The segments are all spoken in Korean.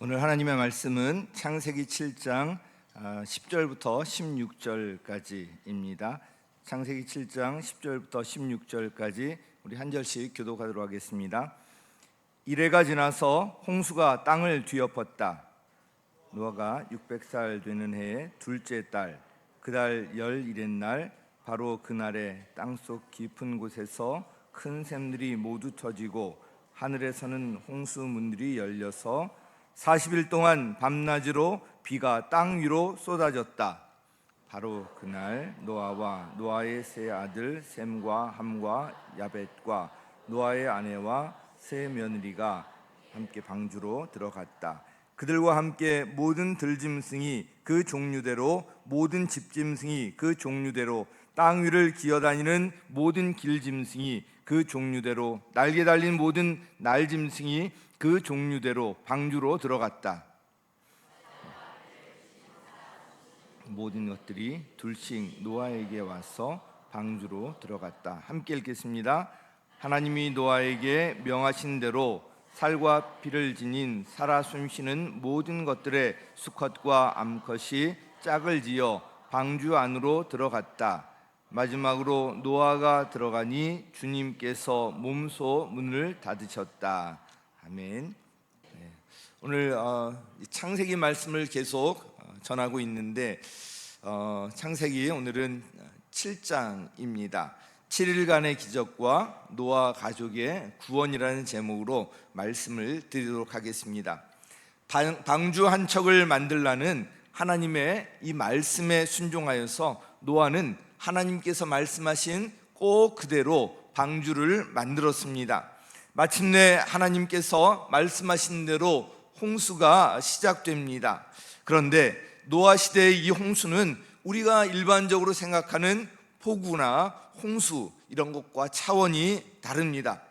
오늘 하나님의 말씀은 창세기 7장 10절부터 16절까지입니다. 창세기 7장 10절부터 16절까지 우리 한 절씩 교독하도록 하겠습니다. 이래가 지나서 홍수가 땅을 뒤엎었다. 노아가 600살 되는 해의 둘째 달, 그달 11의 날, 바로 그날에 땅속 깊은 곳에서 큰 샘들이 모두 터지고 하늘에서는 홍수문들이 열려서 40일 동안 밤낮으로 비가 땅 위로 쏟아졌다. 바로 그날 노아와 노아의 세 아들 셈과 함과 야벳과 노아의 아내와 세 며느리가 함께 방주로 들어갔다. 그들과 함께 모든 들짐승이 그 종류대로, 모든 집짐승이 그 종류대로, 땅 위를 기어다니는 모든 길짐승이 그 종류대로, 날개 달린 모든 날짐승이 그 종류대로 방주로 들어갔다. 모든 것들이 둘씩 노아에게 와서 방주로 들어갔다. 함께 읽겠습니다. 하나님이 노아에게 명하신 대로 살과 피를 지닌 살아 숨쉬는 모든 것들의 수컷과 암컷이 짝을 지어 방주 안으로 들어갔다. 마지막으로 노아가 들어가니 주님께서 몸소 문을 닫으셨다. 아멘. 오늘 창세기 말씀을 계속 전하고 있는데 창세기 오늘은 7장입니다. 7일간의 기적과 노아 가족의 구원이라는 제목으로 말씀을 드리도록 하겠습니다. 방주 한 척을 만들라는 하나님의 이 말씀에 순종하여서 노아는 하나님께서 말씀하신 꼭 그대로 방주를 만들었습니다. 마침내 하나님께서 말씀하신 대로 홍수가 시작됩니다. 그런데 노아 시대의 이 홍수는 우리가 일반적으로 생각하는 폭우나 홍수 이런 것과 차원이 다릅니다.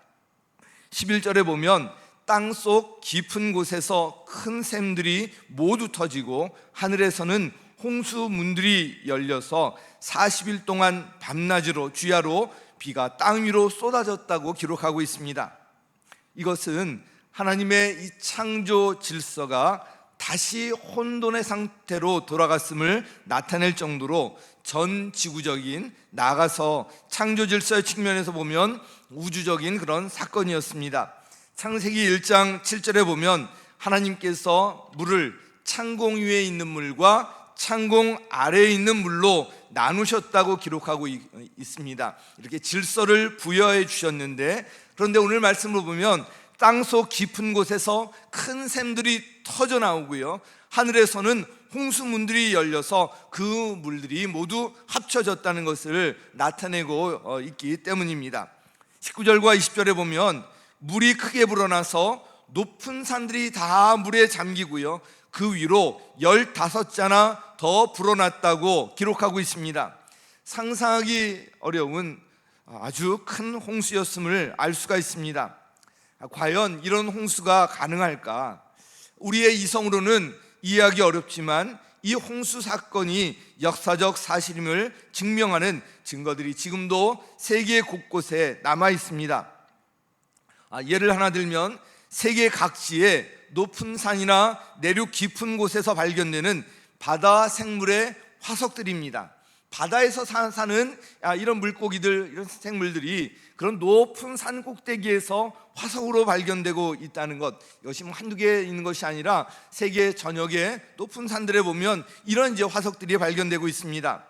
11절에 보면 땅속 깊은 곳에서 큰 샘들이 모두 터지고 하늘에서는 홍수문들이 열려서 40일 동안 밤낮으로 주야로 비가 땅 위로 쏟아졌다고 기록하고 있습니다. 이것은 하나님의 이 창조 질서가 다시 혼돈의 상태로 돌아갔음을 나타낼 정도로 전 지구적인, 나아가서 창조 질서의 측면에서 보면 우주적인 그런 사건이었습니다. 창세기 1장 7절에 보면 하나님께서 물을 창공 위에 있는 물과 창공 아래에 있는 물로 나누셨다고 기록하고 있습니다. 이렇게 질서를 부여해 주셨는데, 그런데 오늘 말씀을 보면 땅속 깊은 곳에서 큰 샘들이 터져 나오고요, 하늘에서는 홍수문들이 열려서 그 물들이 모두 합쳐졌다는 것을 나타내고 있기 때문입니다. 19절과 20절에 보면 물이 크게 불어나서 높은 산들이 다 물에 잠기고요, 그 위로 15자나 더 불어났다고 기록하고 있습니다. 상상하기 어려운 아주 큰 홍수였음을 알 수가 있습니다. 과연 이런 홍수가 가능할까? 우리의 이성으로는 이해하기 어렵지만 이 홍수 사건이 역사적 사실임을 증명하는 증거들이 지금도 세계 곳곳에 남아 있습니다. 예를 하나 들면 세계 각지에 높은 산이나 내륙 깊은 곳에서 발견되는 바다 생물의 화석들입니다. 바다에서 사는 이런 물고기들, 이런 생물들이 그런 높은 산 꼭대기에서 화석으로 발견되고 있다는 것, 이것이 한두 개 있는 것이 아니라 세계 전역의 높은 산들에 보면 이런 화석들이 발견되고 있습니다.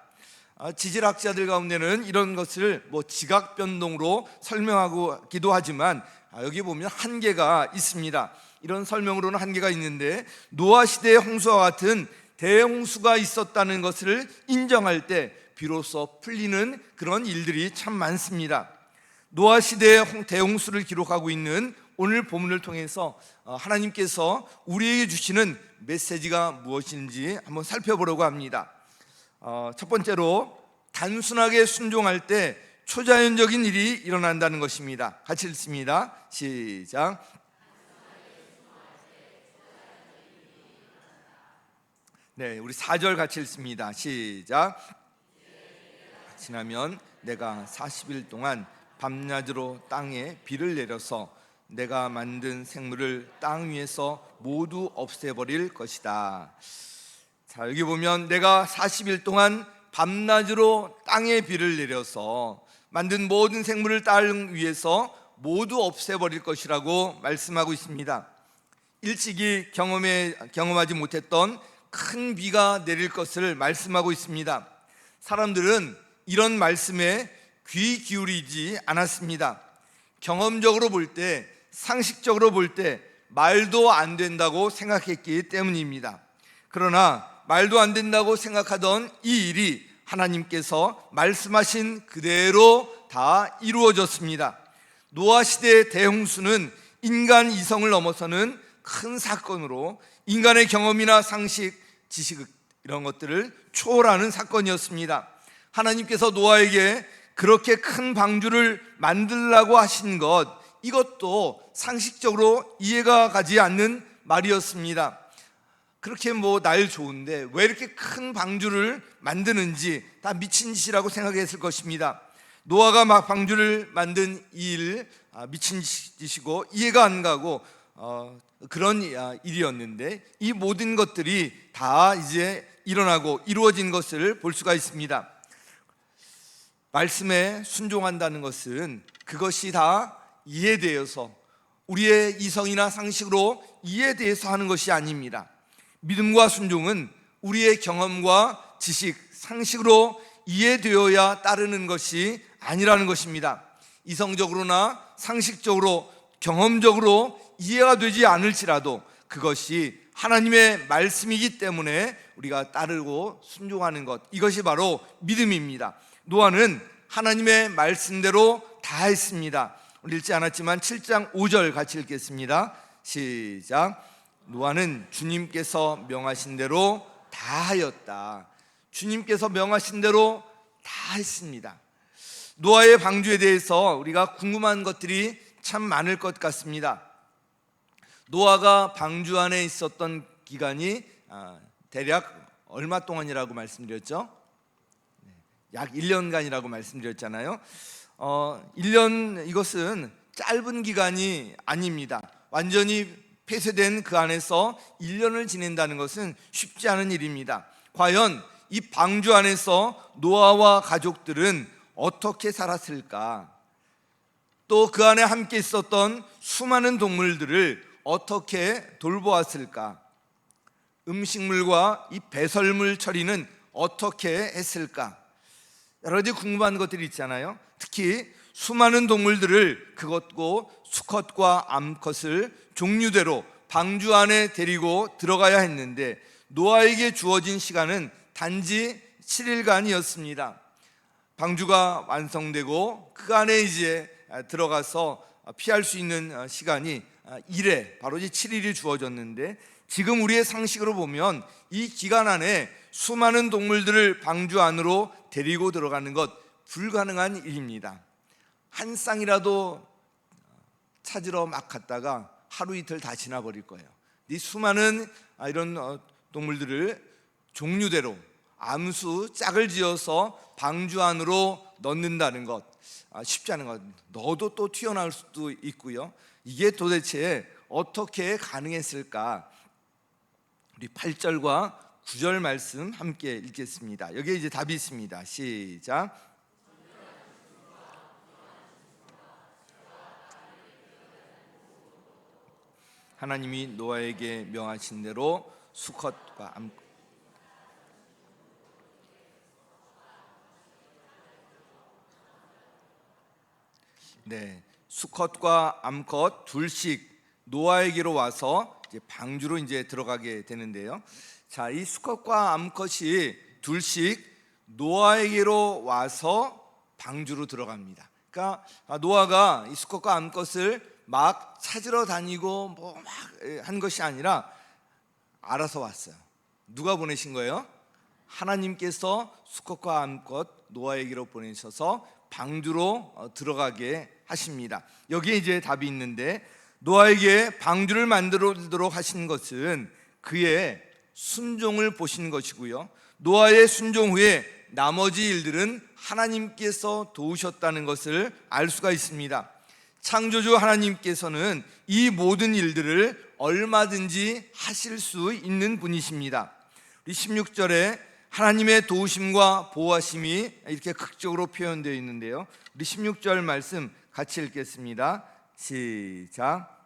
지질학자들 가운데는 이런 것을 지각 변동으로 설명하기도 하지만 여기 보면 한계가 있습니다. 이런 설명으로는 한계가 있는데, 노아 시대의 홍수와 같은 대홍수가 있었다는 것을 인정할 때 비로소 풀리는 그런 일들이 참 많습니다. 노아 시대의 대홍수를 기록하고 있는 오늘 본문을 통해서 하나님께서 우리에게 주시는 메시지가 무엇인지 한번 살펴보려고 합니다. 첫 번째로, 단순하게 순종할 때 초자연적인 일이 일어난다는 것입니다. 같이 읽습니다. 시작. 네, 우리 4절 같이 읽습니다. 시작. 지나면 내가 40일 동안 밤낮으로 땅에 비를 내려서 내가 만든 생물을 땅 위에서 모두 없애버릴 것이다. 자, 여기 보면 내가 40일 동안 밤낮으로 땅에 비를 내려서 만든 모든 생물을 땅 위에서 모두 없애버릴 것이라고 말씀하고 있습니다. 일찍이 경험하지 못했던 큰 비가 내릴 것을 말씀하고 있습니다. 사람들은 이런 말씀에 귀 기울이지 않았습니다. 경험적으로 볼 때, 상식적으로 볼 때 말도 안 된다고 생각했기 때문입니다. 그러나 말도 안 된다고 생각하던 이 일이 하나님께서 말씀하신 그대로 다 이루어졌습니다. 노아 시대의 대홍수는 인간 이성을 넘어서는 큰 사건으로 인간의 경험이나 상식, 지식 이런 것들을 초월하는 사건이었습니다. 하나님께서 노아에게 그렇게 큰 방주를 만들라고 하신 것, 이것도 상식적으로 이해가 가지 않는 말이었습니다. 그렇게 날 좋은데 왜 이렇게 큰 방주를 만드는지 다 미친 짓이라고 생각했을 것입니다. 노아가 막 방주를 만든 이 일, 미친 짓이고 이해가 안 가고 그런 일이었는데, 이 모든 것들이 다 이제 일어나고 이루어진 것을 볼 수가 있습니다. 말씀에 순종한다는 것은 그것이 다 이해되어서 우리의 이성이나 상식으로 이해되어서 하는 것이 아닙니다. 믿음과 순종은 우리의 경험과 지식, 상식으로 이해되어야 따르는 것이 아니라는 것입니다. 이성적으로나 상식적으로, 경험적으로 이해가 되지 않을지라도 그것이 하나님의 말씀이기 때문에 우리가 따르고 순종하는 것, 이것이 바로 믿음입니다. 노아는 하나님의 말씀대로 다 했습니다. 우리 읽지 않았지만 7장 5절 같이 읽겠습니다. 시작. 노아는 주님께서 명하신 대로 다 하였다. 주님께서 명하신 대로 다 했습니다. 노아의 방주에 대해서 우리가 궁금한 것들이 참 많을 것 같습니다. 노아가 방주 안에 있었던 기간이 대략 얼마 동안이라고 말씀드렸죠? 약 1년간이라고 말씀드렸잖아요. 1년, 이것은 짧은 기간이 아닙니다. 완전히 폐쇄된 그 안에서 1년을 지낸다는 것은 쉽지 않은 일입니다. 과연 이 방주 안에서 노아와 가족들은 어떻게 살았을까? 또 그 안에 함께 있었던 수많은 동물들을 어떻게 돌보았을까? 음식물과 이 배설물 처리는 어떻게 했을까? 여러 가지 궁금한 것들이 있잖아요. 특히 수많은 동물들을, 그것고 수컷과 암컷을 종류대로 방주 안에 데리고 들어가야 했는데 노아에게 주어진 시간은 단지 7일간이었습니다. 방주가 완성되고 그 안에 이제 들어가서 피할 수 있는 시간이 1회, 바로 이 7일이 주어졌는데, 지금 우리의 상식으로 보면 이 기간 안에 수많은 동물들을 방주 안으로 데리고 들어가는 것 불가능한 일입니다. 한 쌍이라도 찾으러 막 갔다가 하루 이틀 다 지나버릴 거예요. 이 수많은 이런 동물들을 종류대로 암수 짝을 지어서 방주 안으로 넣는다는 것 쉽지 않은 것. 넣어도 또 튀어나올 수도 있고요. 이게 도대체 어떻게 가능했을까? 우리 8절과 9절 말씀 함께 읽겠습니다. 여기에 이제 답이 있습니다. 시작. 하나님이 노아에게 명하신 대로 수컷과 암컷, 수컷과 암컷 둘씩 노아에게로 와서 이제 방주로 이제 들어가게 되는데요. 자, 이 수컷과 암컷이 둘씩 노아에게로 와서 방주로 들어갑니다. 그러니까 노아가 이 수컷과 암컷을 막 찾으러 다니고 막 한 것이 아니라 알아서 왔어요. 누가 보내신 거예요? 하나님께서 수컷과 암컷 노아에게로 보내셔서 방주로 들어가게 하십니다. 여기에 이제 답이 있는데, 노아에게 방주를 만들도록 하신 것은 그의 순종을 보신 것이고요, 노아의 순종 후에 나머지 일들은 하나님께서 도우셨다는 것을 알 수가 있습니다. 창조주 하나님께서는 이 모든 일들을 얼마든지 하실 수 있는 분이십니다. 우리 16절에 하나님의 도우심과 보호하심이 이렇게 극적으로 표현되어 있는데요. 우리 16절 말씀 같이 읽겠습니다. 시작.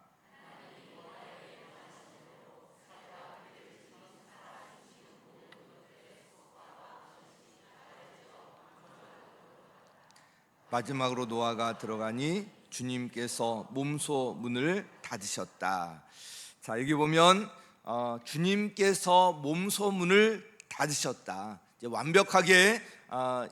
마지막으로 노아가 들어가니 주님께서 몸소 문을 닫으셨다. 자, 여기 보면 주님께서 몸소 문을 닫으셨다. 이제 완벽하게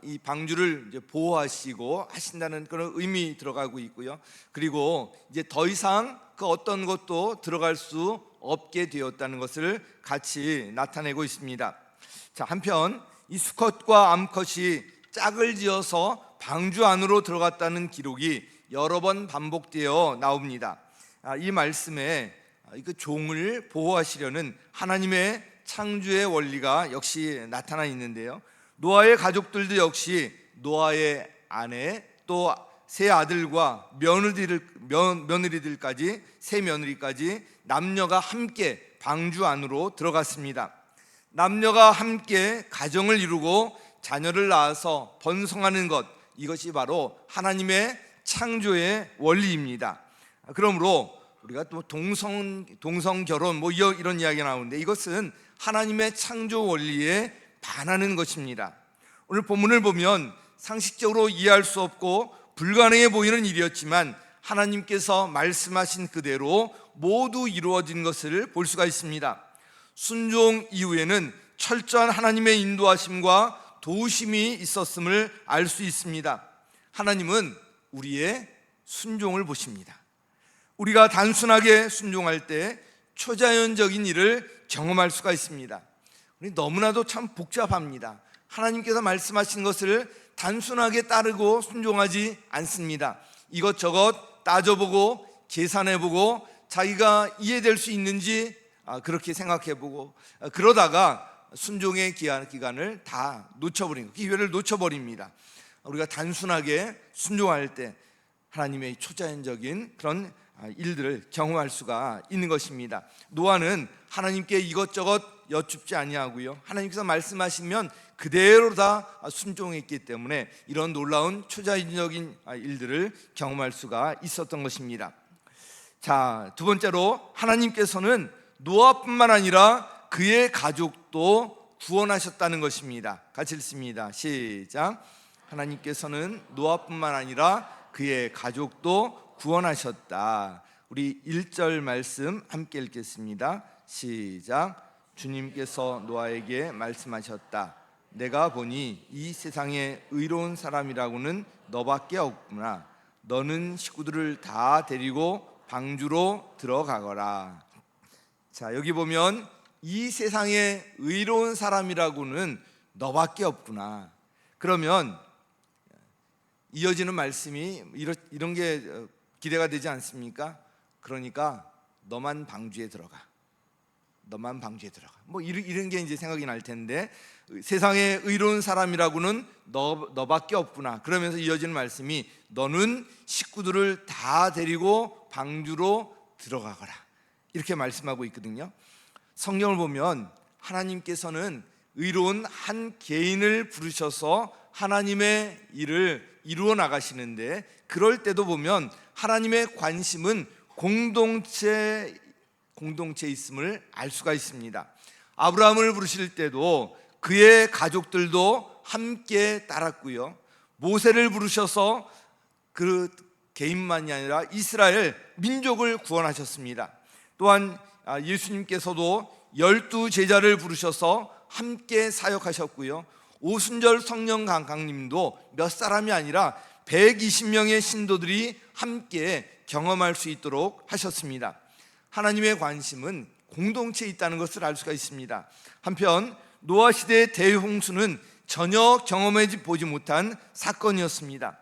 이 방주를 이제 보호하시고 하신다는 그런 의미 들어가고 있고요. 그리고 이제 더 이상 그 어떤 것도 들어갈 수 없게 되었다는 것을 같이 나타내고 있습니다. 자, 한편 이 수컷과 암컷이 짝을 지어서 방주 안으로 들어갔다는 기록이 여러 번 반복되어 나옵니다. 이 말씀에 그 종을 보호하시려는 하나님의 창조의 원리가 역시 나타나 있는데요. 노아의 가족들도 역시 노아의 아내 또 세 아들과 며느리들까지 세 며느리까지 남녀가 함께 방주 안으로 들어갔습니다. 남녀가 함께 가정을 이루고 자녀를 낳아서 번성하는 것, 이것이 바로 하나님의 창조의 원리입니다. 그러므로 우리가 또 동성 결혼 이런 이야기가 나오는데 이것은 하나님의 창조 원리에 반하는 것입니다. 오늘 본문을 보면 상식적으로 이해할 수 없고 불가능해 보이는 일이었지만 하나님께서 말씀하신 그대로 모두 이루어진 것을 볼 수가 있습니다. 순종 이후에는 철저한 하나님의 인도하심과 도우심이 있었음을 알 수 있습니다. 하나님은 우리의 순종을 보십니다. 우리가 단순하게 순종할 때 초자연적인 일을 경험할 수가 있습니다. 우리 너무나도 참 복잡합니다. 하나님께서 말씀하신 것을 단순하게 따르고 순종하지 않습니다. 이것저것 따져보고 계산해보고 자기가 이해될 수 있는지 그렇게 생각해보고 그러다가 순종의 기간을 다 놓쳐버린 기회를 놓쳐버립니다. 우리가 단순하게 순종할 때 하나님의 초자연적인 그런 일들을 경험할 수가 있는 것입니다. 노아는 하나님께 이것저것 여쭙지 아니하고요, 하나님께서 말씀하시면 그대로 다 순종했기 때문에 이런 놀라운 초자연적인 일들을 경험할 수가 있었던 것입니다. 자, 두 번째로 하나님께서는 노아뿐만 아니라 그의 가족도 구원하셨다는 것입니다. 같이 읽습니다. 시작. 하나님께서는 노아뿐만 아니라 그의 가족도 구원하셨다. 우리 1절 말씀 함께 읽겠습니다. 시작. 주님께서 노아에게 말씀하셨다. 내가 보니 이 세상에 의로운 사람이라고는 너밖에 없구나. 너는 식구들을 다 데리고 방주로 들어가거라. 자, 여기 보면 이 세상에 의로운 사람이라고는 너밖에 없구나. 그러면 이어지는 말씀이 이런 게 기대가 되지 않습니까? 그러니까 너만 방주에 들어가. 너만 방주에 들어가. 이런 게 이제 생각이 날 텐데, 세상에 의로운 사람이라고는 너밖에 없구나. 그러면서 이어지는 말씀이 너는 식구들을 다 데리고 방주로 들어가거라. 이렇게 말씀하고 있거든요. 성경을 보면 하나님께서는 의로운 한 개인을 부르셔서 하나님의 일을 이루어 나가시는데, 그럴 때도 보면 하나님의 관심은 공동체에 있음을 알 수가 있습니다. 아브라함을 부르실 때도 그의 가족들도 함께 따랐고요, 모세를 부르셔서 그 개인만이 아니라 이스라엘 민족을 구원하셨습니다. 또한 예수님께서도 12제자를 부르셔서 함께 사역하셨고요, 오순절 성령 강림도 몇 사람이 아니라 120명의 신도들이 함께 경험할 수 있도록 하셨습니다. 하나님의 관심은 공동체에 있다는 것을 알 수가 있습니다. 한편 노아 시대의 대홍수는 전혀 경험해 보지 못한 사건이었습니다.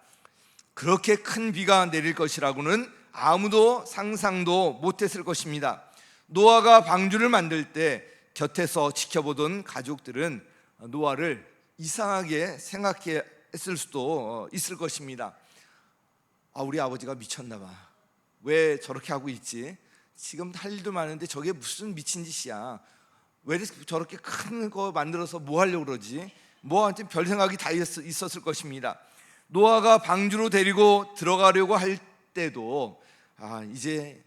그렇게 큰 비가 내릴 것이라고는 아무도 상상도 못했을 것입니다. 노아가 방주를 만들 때 곁에서 지켜보던 가족들은 노아를 이상하게 생각했을 수도 있을 것입니다. 우리 아버지가 미쳤나 봐. 왜 저렇게 하고 있지? 지금 할 일도 많은데 저게 무슨 미친 짓이야? 왜 저렇게 큰 거 만들어서 뭐 하려고 그러지? 뭐한테 별 생각이 다 있었을 것입니다. 노아가 방주로 데리고 들어가려고 할 때도 이제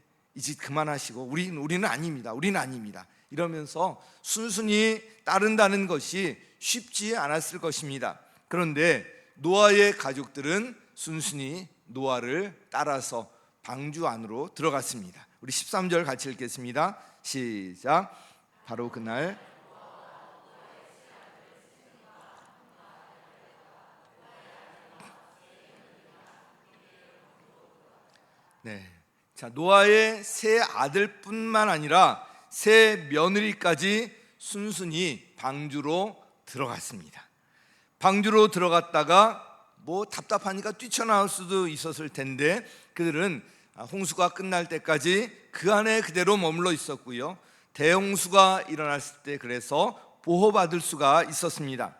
그만하시고 우리는 아닙니다. 우리는 아닙니다. 이러면서 순순히 따른다는 것이 쉽지 않았을 것입니다. 그런데 노아의 가족들은 순순히 노아를 따라서 방주 안으로 들어갔습니다. 우리 13절 같이 읽겠습니다. 시작. 바로 그날 자, 노아의 세 아들뿐만 아니라 세 며느리까지 순순히 방주로 들어갔습니다. 방주로 들어갔다가 뭐 답답하니까 뛰쳐나올 수도 있었을 텐데 그들은 홍수가 끝날 때까지 그 안에 그대로 머물러 있었고요. 대홍수가 일어났을 때 그래서 보호받을 수가 있었습니다.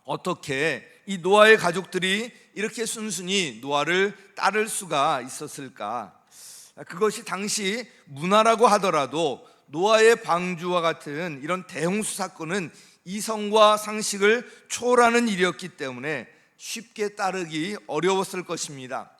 어떻게 이 노아의 가족들이 이렇게 순순히 노아를 따를 수가 있었을까? 그것이 당시 문화라고 하더라도 노아의 방주와 같은 이런 대홍수 사건은 이성과 상식을 초월하는 일이었기 때문에 쉽게 따르기 어려웠을 것입니다.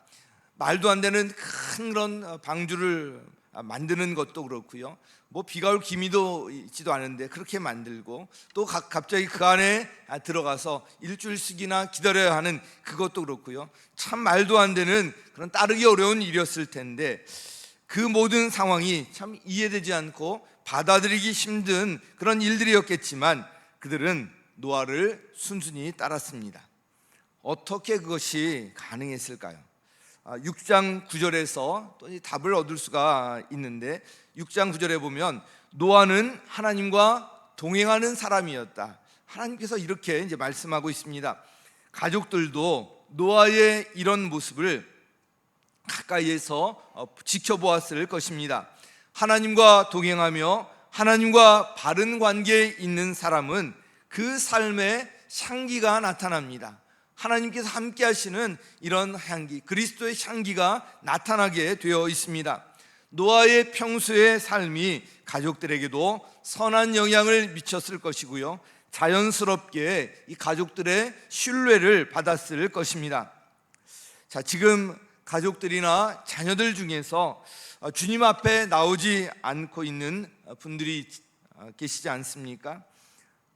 말도 안 되는 큰 그런 방주를 만드는 것도 그렇고요. 뭐 비가 올 기미도 있지도 않은데 그렇게 만들고 또 갑자기 그 안에 들어가서 일주일씩이나 기다려야 하는 그것도 그렇고요. 참 말도 안 되는 그런 따르기 어려운 일이었을 텐데 그 모든 상황이 참 이해되지 않고 받아들이기 힘든 그런 일들이었겠지만 그들은 노아를 순순히 따랐습니다. 어떻게 그것이 가능했을까요? 6장 9절에서 또 답을 얻을 수가 있는데 6장 9절에 보면 노아는 하나님과 동행하는 사람이었다. 하나님께서 이렇게 이제 말씀하고 있습니다. 가족들도 노아의 이런 모습을 가까이에서 지켜보았을 것입니다. 하나님과 동행하며 하나님과 바른 관계에 있는 사람은 그 삶의 향기가 나타납니다. 하나님께서 함께 하시는 이런 향기, 그리스도의 향기가 나타나게 되어 있습니다. 노아의 평소의 삶이 가족들에게도 선한 영향을 미쳤을 것이고요, 자연스럽게 이 가족들의 신뢰를 받았을 것입니다. 자, 지금 가족들이나 자녀들 중에서 주님 앞에 나오지 않고 있는 분들이 계시지 않습니까?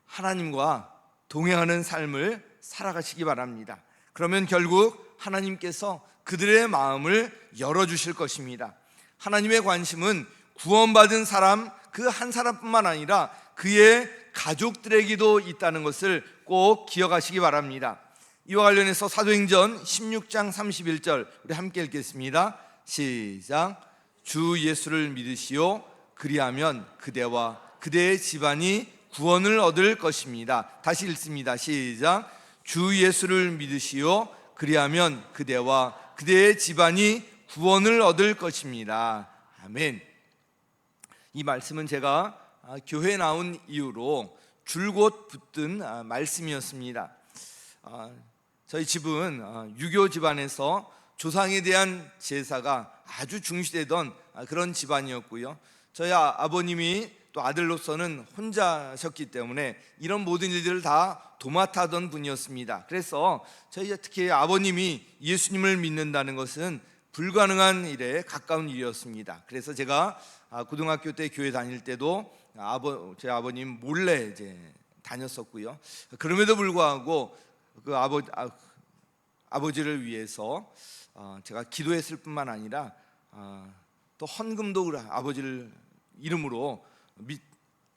하나님과 동행하는 삶을 살아가시기 바랍니다. 그러면 결국 하나님께서 그들의 마음을 열어주실 것입니다. 하나님의 관심은 구원받은 사람 그 한 사람뿐만 아니라 그의 가족들에게도 있다는 것을 꼭 기억하시기 바랍니다. 이와 관련해서 사도행전 16장 31절 우리 함께 읽겠습니다. 시작. 주 예수를 믿으시오. 그리하면 그대와 그대의 집안이 구원을 얻을 것입니다. 다시 읽습니다. 시작. 주 예수를 믿으시오. 그리하면 그대와 그대의 집안이 구원을 얻을 것입니다. 아멘. 이 말씀은 제가 교회에 나온 이후로 줄곧 붙든 말씀이었습니다. 저희 집은 유교 집안에서 조상에 대한 제사가 아주 중시되던 그런 집안이었고요. 저희 아버님이 또 아들로서는 혼자셨기 때문에 이런 모든 일들을 다 도맡아던 분이었습니다. 그래서 저희 특히 아버님이 예수님을 믿는다는 것은 불가능한 일에 가까운 일이었습니다. 그래서 제가 고등학교 때 교회 다닐 때도 제 아버님 몰래 이제 다녔었고요. 그럼에도 불구하고 그 아버지를 위해서 제가 기도했을 뿐만 아니라 또 헌금도 아버지를 이름으로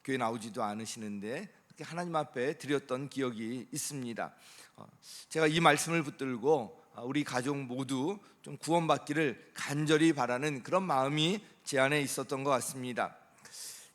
교회 나오지도 않으시는데 하나님 앞에 드렸던 기억이 있습니다. 제가 이 말씀을 붙들고 우리 가족 모두 좀 구원받기를 간절히 바라는 그런 마음이 제 안에 있었던 것 같습니다.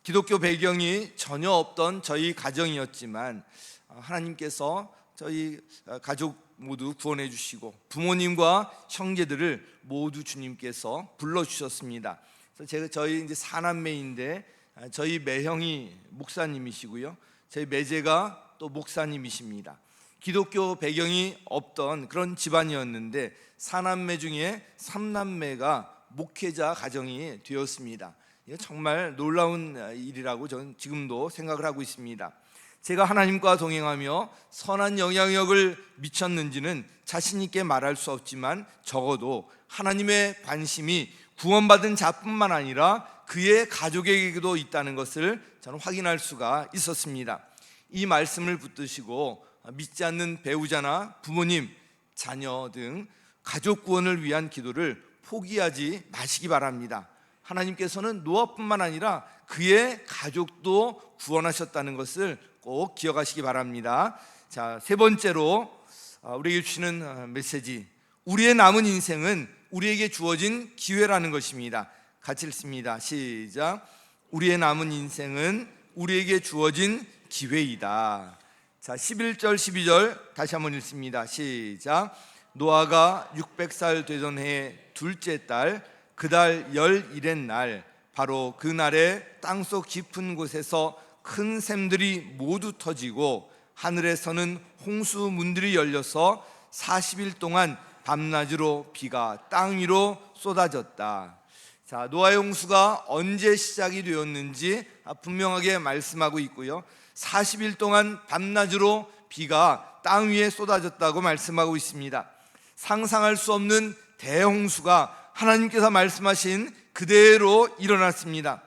기독교 배경이 전혀 없던 저희 가정이었지만 하나님께서 저희 가족 모두 구원해 주시고 부모님과 형제들을 모두 주님께서 불러주셨습니다. 그래서 저희 이제 사남매인데 저희 매형이 목사님이시고요, 저희 매제가 또 목사님이십니다. 기독교 배경이 없던 그런 집안이었는데 사남매 중에 삼남매가 목회자 가정이 되었습니다. 이게 정말 놀라운 일이라고 저는 지금도 생각을 하고 있습니다. 제가 하나님과 동행하며 선한 영향력을 미쳤는지는 자신 있게 말할 수 없지만 적어도 하나님의 관심이 구원받은 자뿐만 아니라 그의 가족에게도 있다는 것을 저는 확인할 수가 있었습니다. 이 말씀을 붙드시고 믿지 않는 배우자나 부모님, 자녀 등 가족 구원을 위한 기도를 포기하지 마시기 바랍니다. 하나님께서는 노아뿐만 아니라 그의 가족도 구원하셨다는 것을 꼭 기억하시기 바랍니다. 자, 세 번째로 우리에게 주시는 메시지, 우리의 남은 인생은 우리에게 주어진 기회라는 것입니다. 같이 읽습니다. 시작. 우리의 남은 인생은 우리에게 주어진 기회이다. 자, 11절 12절 다시 한번 읽습니다. 시작. 노아가 600살 되던 해 둘째 달 그 달 11의 날, 바로 그 날에 땅속 깊은 곳에서 큰 샘들이 모두 터지고 하늘에서는 홍수 문들이 열려서 40일 동안 밤낮으로 비가 땅 위로 쏟아졌다. 자, 노아의 홍수가 언제 시작이 되었는지 분명하게 말씀하고 있고요, 40일 동안 밤낮으로 비가 땅 위에 쏟아졌다고 말씀하고 있습니다. 상상할 수 없는 대홍수가 하나님께서 말씀하신 그대로 일어났습니다.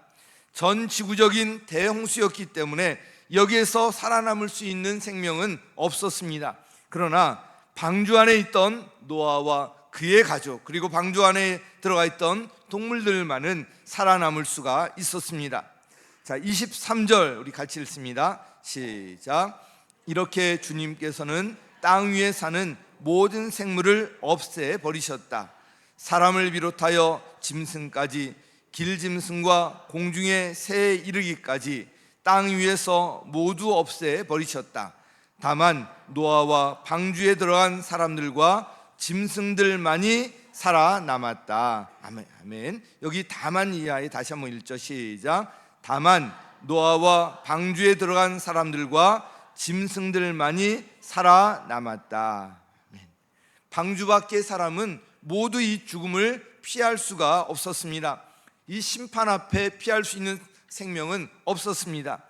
전 지구적인 대홍수였기 때문에 여기에서 살아남을 수 있는 생명은 없었습니다. 그러나 방주 안에 있던 노아와 그의 가족, 그리고 방주 안에 들어가 있던 동물들만은 살아남을 수가 있었습니다. 자, 23절 우리 같이 읽습니다. 시작. 이렇게 주님께서는 땅 위에 사는 모든 생물을 없애버리셨다. 사람을 비롯하여 짐승까지, 길짐승과 공중의 새에 이르기까지 땅 위에서 모두 없애버리셨다. 다만 노아와 방주에 들어간 사람들과 짐승들만이 살아남았다. 아멘, 아멘. 여기 다만 이하에 다시 한번 읽죠. 시작. 다만 노아와 방주에 들어간 사람들과 짐승들만이 살아남았다. 아멘. 방주 밖의 사람은 모두 이 죽음을 피할 수가 없었습니다. 이 심판 앞에 피할 수 있는 생명은 없었습니다.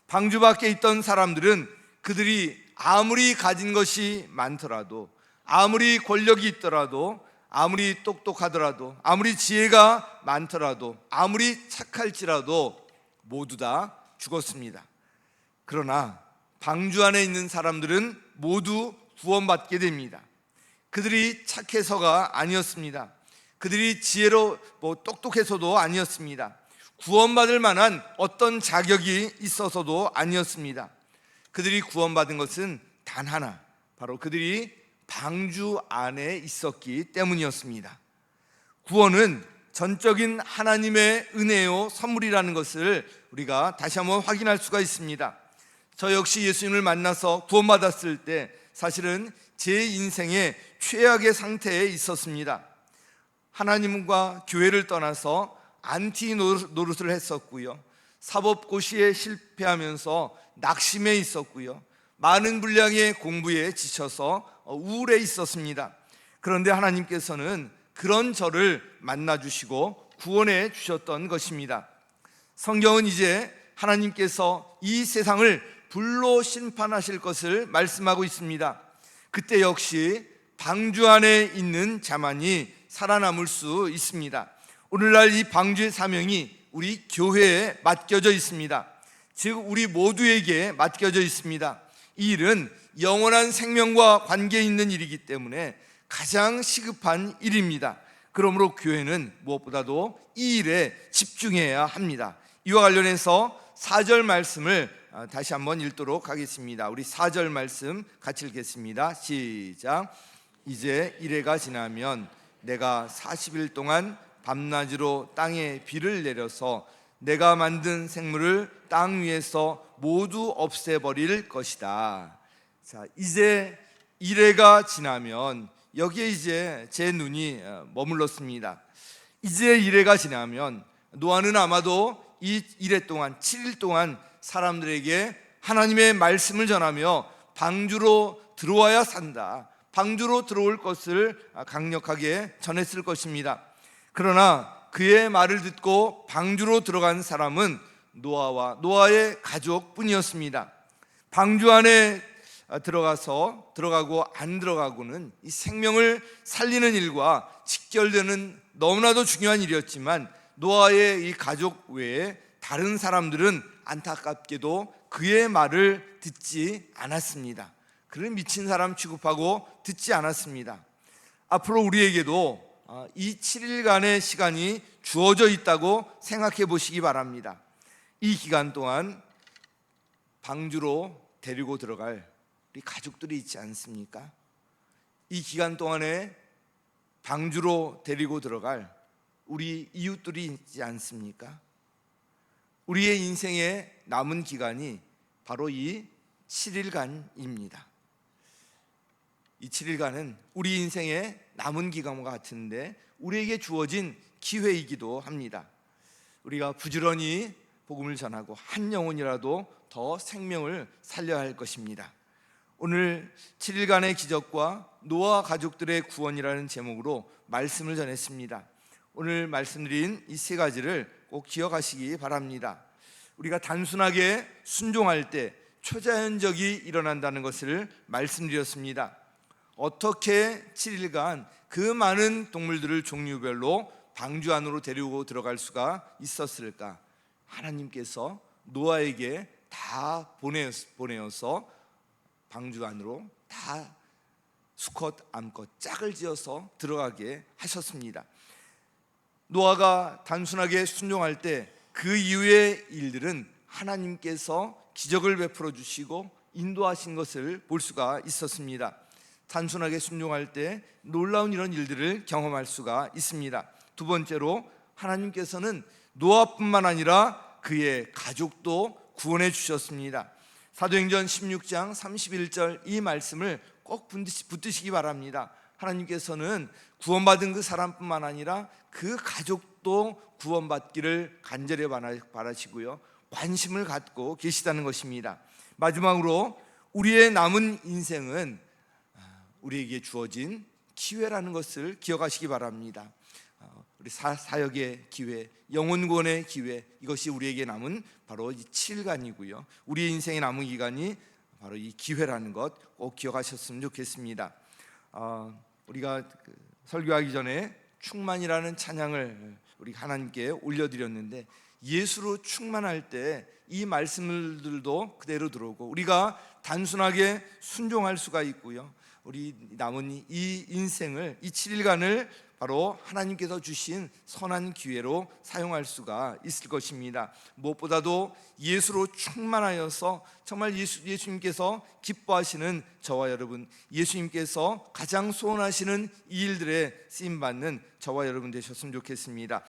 방주 밖에 있던 사람들은 그들이 아무리 가진 것이 많더라도, 아무리 권력이 있더라도, 아무리 똑똑하더라도, 아무리 지혜가 많더라도, 아무리 착할지라도 모두 다 죽었습니다. 그러나 방주 안에 있는 사람들은 모두 구원받게 됩니다. 그들이 착해서가 아니었습니다. 그들이 지혜로 똑똑해서도 아니었습니다. 구원받을 만한 어떤 자격이 있어서도 아니었습니다. 그들이 구원받은 것은 단 하나, 바로 그들이 방주 안에 있었기 때문이었습니다. 구원은 전적인 하나님의 은혜요 선물이라는 것을 우리가 다시 한번 확인할 수가 있습니다. 저 역시 예수님을 만나서 구원받았을 때 사실은 제 인생의 최악의 상태에 있었습니다. 하나님과 교회를 떠나서 안티 노릇을 했었고요, 사법고시에 실패하면서 낙심해 있었고요, 많은 분량의 공부에 지쳐서 우울해 있었습니다. 그런데 하나님께서는 그런 저를 만나주시고 구원해 주셨던 것입니다. 성경은 이제 하나님께서 이 세상을 불로 심판하실 것을 말씀하고 있습니다. 그때 역시 방주 안에 있는 자만이 살아남을 수 있습니다. 오늘날 이 방주의 사명이 우리 교회에 맡겨져 있습니다. 즉 우리 모두에게 맡겨져 있습니다. 이 일은 영원한 생명과 관계 있는 일이기 때문에 가장 시급한 일입니다. 그러므로 교회는 무엇보다도 이 일에 집중해야 합니다. 이와 관련해서 4절 말씀을 다시 한번 읽도록 하겠습니다. 우리 4절 말씀 같이 읽겠습니다. 시작. 이제 이래가 지나면 내가 40일 동안 밤낮으로 땅에 비를 내려서 내가 만든 생물을 땅 위에서 모두 없애버릴 것이다. 자, 이제 이래가 지나면, 여기에 이제 제 눈이 머물렀습니다. 이제 이래가 지나면 노아는 아마도 이 이래 동안 7일 동안 사람들에게 하나님의 말씀을 전하며 방주로 들어와야 산다, 방주로 들어올 것을 강력하게 전했을 것입니다. 그러나 그의 말을 듣고 방주로 들어간 사람은 노아와 노아의 가족뿐이었습니다. 방주 안에 들어가고 안 들어가고는 이 생명을 살리는 일과 직결되는 너무나도 중요한 일이었지만 노아의 이 가족 외에 다른 사람들은 안타깝게도 그의 말을 듣지 않았습니다. 그를 미친 사람 취급하고 듣지 않았습니다. 앞으로 우리에게도 이 7일간의 시간이 주어져 있다고 생각해 보시기 바랍니다. 이 기간 동안 방주로 데리고 들어갈 우리 가족들이 있지 않습니까? 이 기간 동안에 방주로 데리고 들어갈 우리 이웃들이 있지 않습니까? 우리의 인생에 남은 기간이 바로 이 7일간입니다. 이 7일간은 우리 인생의 남은 기간과 같은데 우리에게 주어진 기회이기도 합니다. 우리가 부지런히 복음을 전하고 한 영혼이라도 더 생명을 살려야 할 것입니다. 오늘 7일간의 기적과 노아 가족들의 구원이라는 제목으로 말씀을 전했습니다. 오늘 말씀드린 이 세 가지를 꼭 기억하시기 바랍니다. 우리가 단순하게 순종할 때 초자연적이 일어난다는 것을 말씀드렸습니다. 어떻게 7일간 그 많은 동물들을 종류별로 방주 안으로 데리고 들어갈 수가 있었을까? 하나님께서 노아에게 다 보내어서 방주 안으로 다 수컷 암컷 짝을 지어서 들어가게 하셨습니다. 노아가 단순하게 순종할 때 그 이후의 일들은 하나님께서 기적을 베풀어 주시고 인도하신 것을 볼 수가 있었습니다. 단순하게 순종할 때 놀라운 이런 일들을 경험할 수가 있습니다. 두 번째로 하나님께서는 노아뿐만 아니라 그의 가족도 구원해 주셨습니다. 사도행전 16장 31절 이 말씀을 꼭 붙드시기 바랍니다. 하나님께서는 구원받은 그 사람뿐만 아니라 그 가족도 구원받기를 간절히 바라시고요, 관심을 갖고 계시다는 것입니다. 마지막으로 우리의 남은 인생은 우리에게 주어진 기회라는 것을 기억하시기 바랍니다. 우리 사역의 기회, 영혼구원의 기회, 이것이 우리에게 남은 바로 이 7일간이고요 우리의 인생에 남은 기간이 바로 이 기회라는 것 꼭 기억하셨으면 좋겠습니다. 우리가 설교하기 전에 충만이라는 찬양을 우리 하나님께 올려드렸는데 예수로 충만할 때 이 말씀들도 그대로 들어오고 우리가 단순하게 순종할 수가 있고요, 우리 남은 이 인생을, 이 7일간을 바로 하나님께서 주신 선한 기회로 사용할 수가 있을 것입니다. 무엇보다도 예수로 충만하여서 정말 예수님께서 기뻐하시는 저와 여러분, 예수님께서 가장 소원하시는 이 일들에 쓰임받는 저와 여러분 되셨으면 좋겠습니다.